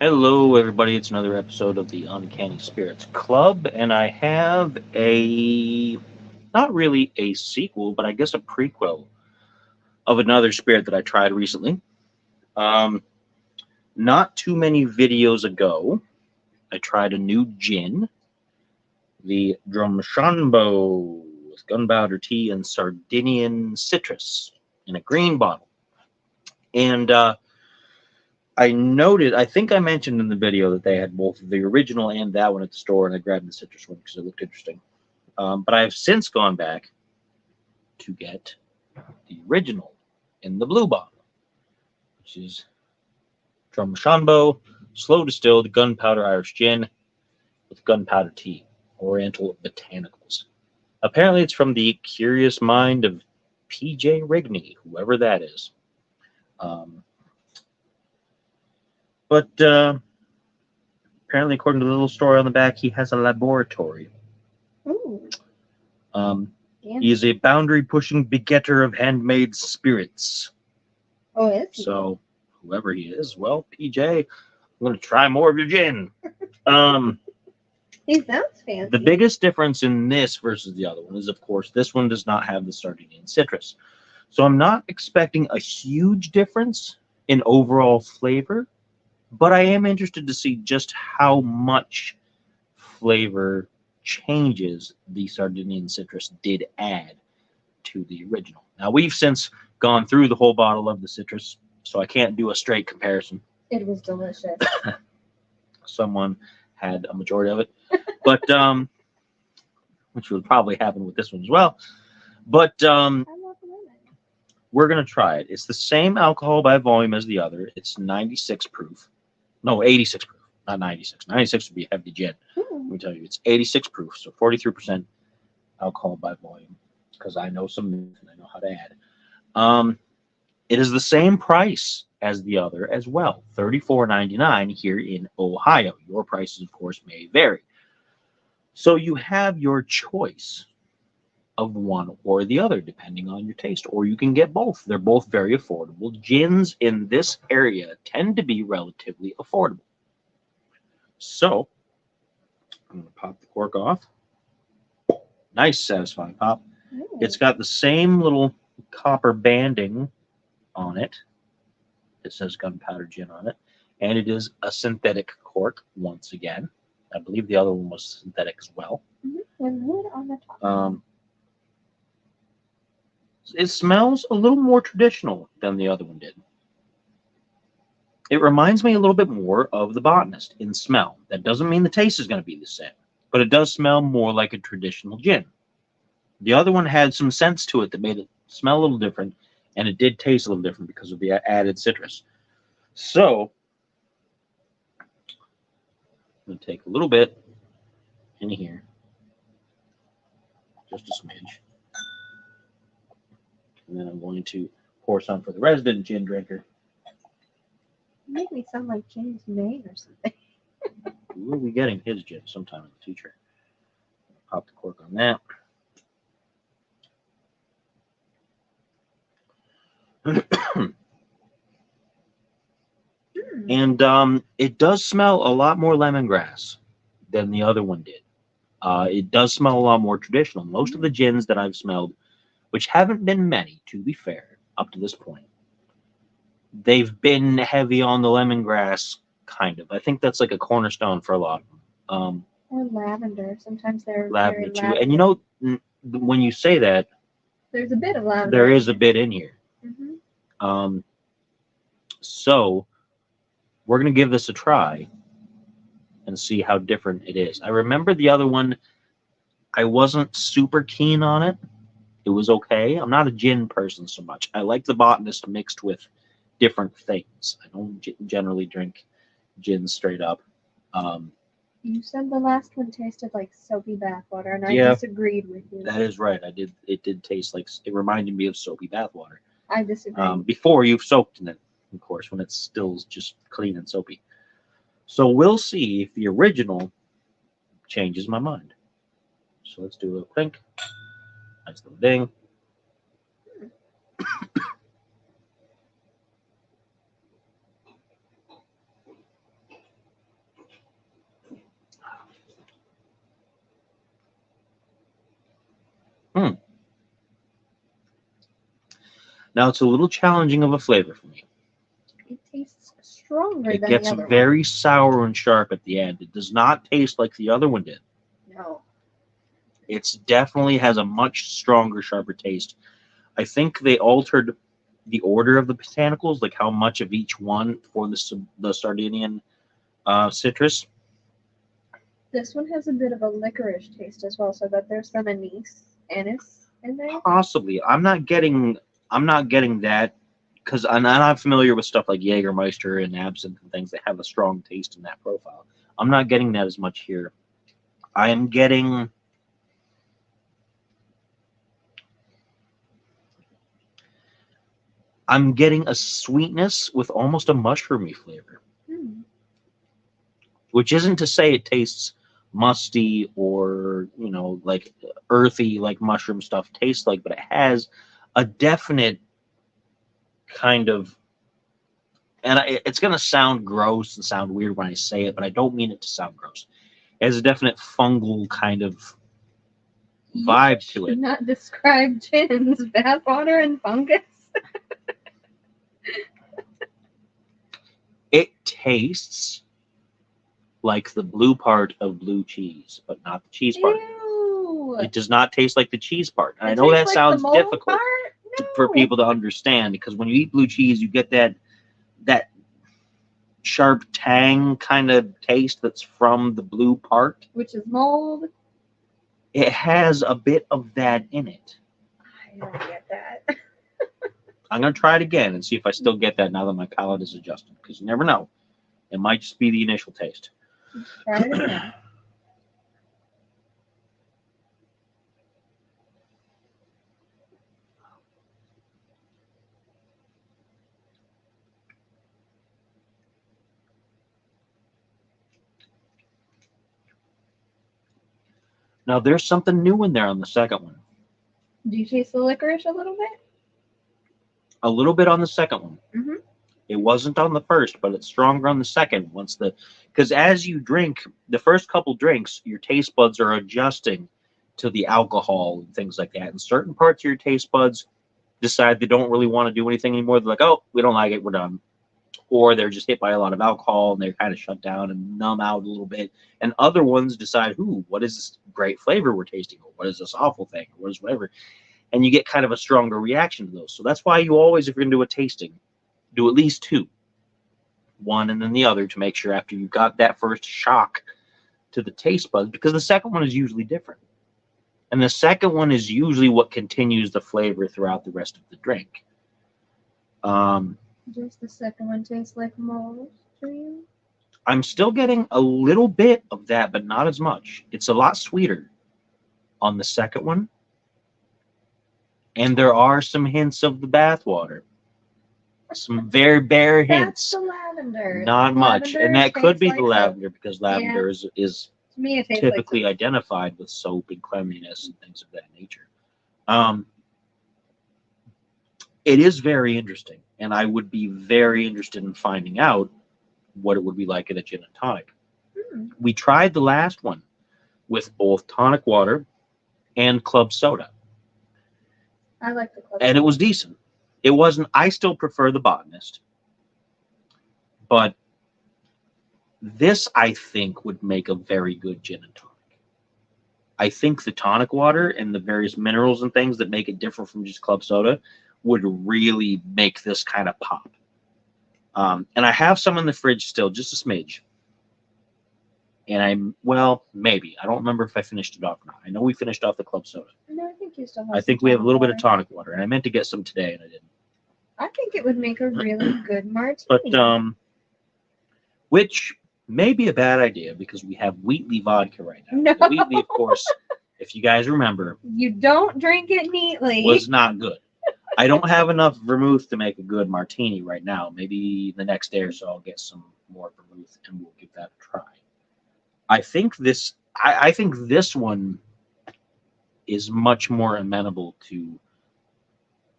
Hello, everybody. It's another episode of the Uncanny Spirits Club, and I have not really a sequel, but I guess a prequel of another spirit that I tried recently. Um, Not too many videos ago, I tried a new gin, the Drumshanbo with gunpowder tea and Sardinian citrus in a green bottle. And I think I mentioned in the video that they had both the original and that one at the store, and I grabbed the citrus one because it looked interesting. But I have since gone back to get the original in the blue bottle, which is Drumshanbo slow distilled gunpowder Irish gin with gunpowder tea, Oriental botanicals. Apparently, it's from the curious mind of P.J. Rigney, whoever that is. But apparently, according to the little story on the back, he has a laboratory. Ooh. He is a boundary-pushing begetter of handmade spirits. Oh, is he? So, whoever he is, well, PJ, I'm going to try more of your gin. He sounds fancy. The biggest difference in this versus the other one is, of course, this one does not have the Sardinian citrus. So I'm not expecting a huge difference in overall flavor, but I am interested to see just how much flavor changes the Sardinian citrus did add to the original. Now, we've since gone through the whole bottle of the citrus, so I can't do a straight comparison. It was delicious. Someone had a majority of it, but which would probably happen with this one as well. But I love lemon. we're going to try it. It's the same alcohol by volume as the other. It's 96 proof. No, 86 proof, not 96. 96 would be a heavy gin. Let me tell you, it's 86 proof, so 43% alcohol by volume, because I know some and I know how to add. It is the same price as the other as well, $34.99 here in Ohio. Your prices, of course, may vary. So you have your choice of one or the other, depending on your taste, or you can get both. They're both very affordable. Gins in this area tend to be relatively affordable. So I'm going to pop the cork off. Nice, satisfying pop. Ooh. It's got the same little copper banding on it. It says gunpowder gin on it. And it is a synthetic cork, once again. I believe the other one was synthetic as well. Mm-hmm. With wood on the top. It smells a little more traditional than the other one did. It reminds me a little bit more of the Botanist in smell. That doesn't mean the taste is going to be the same, but it does smell more like a traditional gin. The other one had some sense to it that made it smell a little different, and it did taste a little different because of the added citrus. So, I'm going to take a little bit in here, just a smidge. And then I'm going to pour some for the resident gin drinker. You make me sound like James May or something. We'll be getting his gin sometime in the future. Pop the cork on that. And it does smell a lot more lemongrass than the other one did. It does smell a lot more traditional. Most of the gins that I've smelled, which haven't been many, to be fair, up to this point, they've been heavy on the lemongrass, kind of. I think that's like a cornerstone for a lot of them. Or lavender. Sometimes they're Lavender very too. lavender. And you know, when you say that, there's a bit of lavender. there is a bit in here. Mm-hmm. So we're going to give this a try and see how different it is. I remember the other one, I wasn't super keen on it. It was okay. I'm not a gin person so much. I like the Botanist mixed with different things. I don't generally drink gin straight up. You said the last one tasted like soapy bathwater, and I Yeah. disagreed with you. That is right. It did taste like, it reminded me of soapy bathwater. I disagree. Before you've soaked in it, of course, when it's still just clean and soapy. So we'll see if the original changes my mind. So let's do a little clink. Nice little ding. Now it's a little challenging of a flavor for me. It tastes stronger It than gets the other very sour and sharp at the end. It does not taste like the other one did. one. No. It's definitely has a much stronger, sharper taste. I think they altered the order of the botanicals, like how much of each one for the Sardinian citrus. This one has a bit of a licorice taste as well, so that there's some anise in there. Possibly, I'm not getting that because I'm not familiar with stuff like Jägermeister and Absinthe and things that have a strong taste in that profile. I'm not getting that as much here. I am getting a sweetness with almost a mushroomy flavor, which isn't to say it tastes musty or like earthy like mushroom stuff tastes like, but it has a definite kind of, and it's going to sound gross and sound weird when I say it, but I don't mean it to sound gross. It has a definite fungal kind of vibe to it. Not describe gins, bathwater, and fungus. It tastes like the blue part of blue cheese, but not the cheese part. Ew. It does not taste like the cheese part. And I know that sounds difficult for people to understand, because when you eat blue cheese, you get that sharp tang kind of taste that's from the blue part, which is mold. It has a bit of that in it. I don't get that. I'm going to try it again and see if I still get that now that my palate is adjusted, because you never know. It might just be the initial taste. Try it again. Now, there's something new in there on the second one. Do you taste the licorice a little bit? A little bit on the second one. Mm-hmm. It wasn't on the first, but it's stronger on the second. Because as you drink the first couple drinks, your taste buds are adjusting to the alcohol and things like that. And certain parts of your taste buds decide they don't really want to do anything anymore. They're like, oh, we don't like it, we're done. Or they're just hit by a lot of alcohol and they're kind of shut down and numb out a little bit. And other ones decide, what is this great flavor we're tasting? Or what is this awful thing? Or what is whatever? And you get kind of a stronger reaction to those. So that's why you always, if you're going to do a tasting, do at least two. One and then the other, to make sure after you've got that first shock to the taste buds, because the second one is usually different. And the second one is usually what continues the flavor throughout the rest of the drink. Does the second one taste like mold to you? I'm still getting a little bit of that, but not as much. It's a lot sweeter on the second one. And there are some hints of the bathwater. Some very bare hints. That's the lavender. Not much. Lavender And that could be like the lavender, because lavender is to me, it tastes typically like identified with soap and cleanliness and things of that nature. It is very interesting, and I would be very interested in finding out what it would be like in a gin and tonic. We tried the last one with both tonic water and club soda. I like the club and soda. It was decent. It wasn't. I still prefer the Botanist, but this, I think, would make a very good gin and tonic. I think the tonic water and the various minerals and things that make it different from just club soda would really make this kind of pop. And I have some in the fridge still, just a smidge. And maybe. I don't remember if I finished it off or not. I know we finished off the club soda. No, I think you still have I think we have a little bit of tonic water, and I meant to get some today, and I didn't. I think it would make a really good martini. But, which may be a bad idea, because we have Wheatley vodka right now. No. The Wheatley, of course, if you guys remember, You don't drink it neatly. was not good. I don't have enough vermouth to make a good martini right now. Maybe the next day or so I'll get some more vermouth and we'll give that a try. I think this one is much more amenable to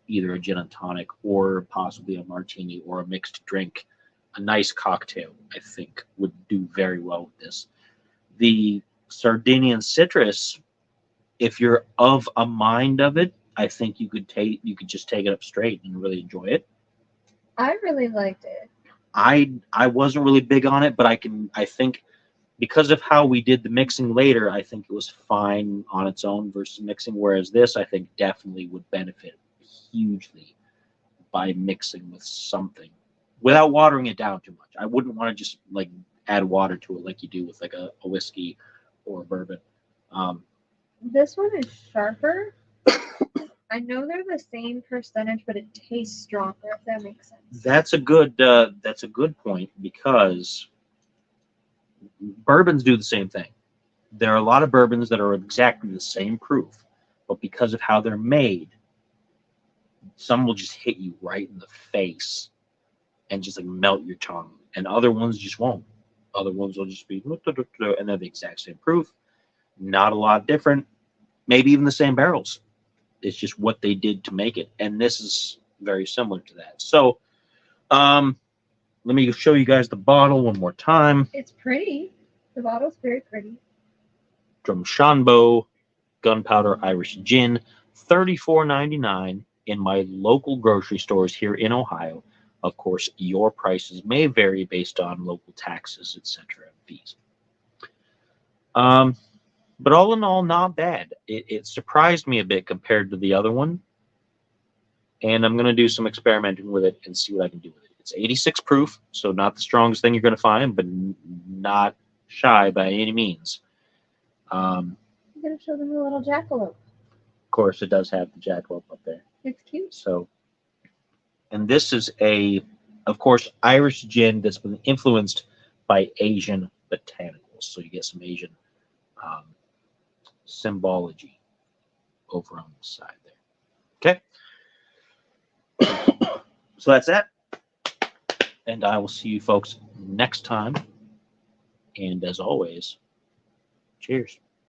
either a gin and tonic or possibly a martini or a mixed drink. A nice cocktail, I think, would do very well with this. The Sardinian citrus, if you're of a mind of it, I think you could just take it up straight and really enjoy it. I really liked it. I wasn't really big on it, but I think because of how we did the mixing later, I think it was fine on its own versus mixing. Whereas this, I think, definitely would benefit hugely by mixing with something without watering it down too much. I wouldn't want to just like add water to it like you do with like a whiskey or a bourbon. This one is sharper. I know they're the same percentage, but it tastes stronger, if that makes sense. That's a good point, because bourbons do the same thing. There are a lot of bourbons that are exactly the same proof, but because of how they're made, some will just hit you right in the face and just like melt your tongue, and other ones just won't. Other ones will just be and they're the exact same proof, not a lot different, maybe even the same barrels. It's just what they did to make it, and this is very similar to that. So, let me show you guys the bottle one more time. It's pretty. The bottle's very pretty. Drumshanbo Gunpowder Irish Gin, $34.99 in my local grocery stores here in Ohio. Of course, your prices may vary based on local taxes, etc., and fees. But all in all, not bad. It surprised me a bit compared to the other one. And I'm going to do some experimenting with it and see what I can do with it. It's 86 proof, so not the strongest thing you're going to find, but not shy by any means. I'm going to show them a little jackalope. Of course, it does have the jackalope up there. It's cute. So, and this is of course, Irish gin that's been influenced by Asian botanicals. So you get some Asian symbology over on the side there. Okay. So that's that. And I will see you folks next time. And as always, cheers.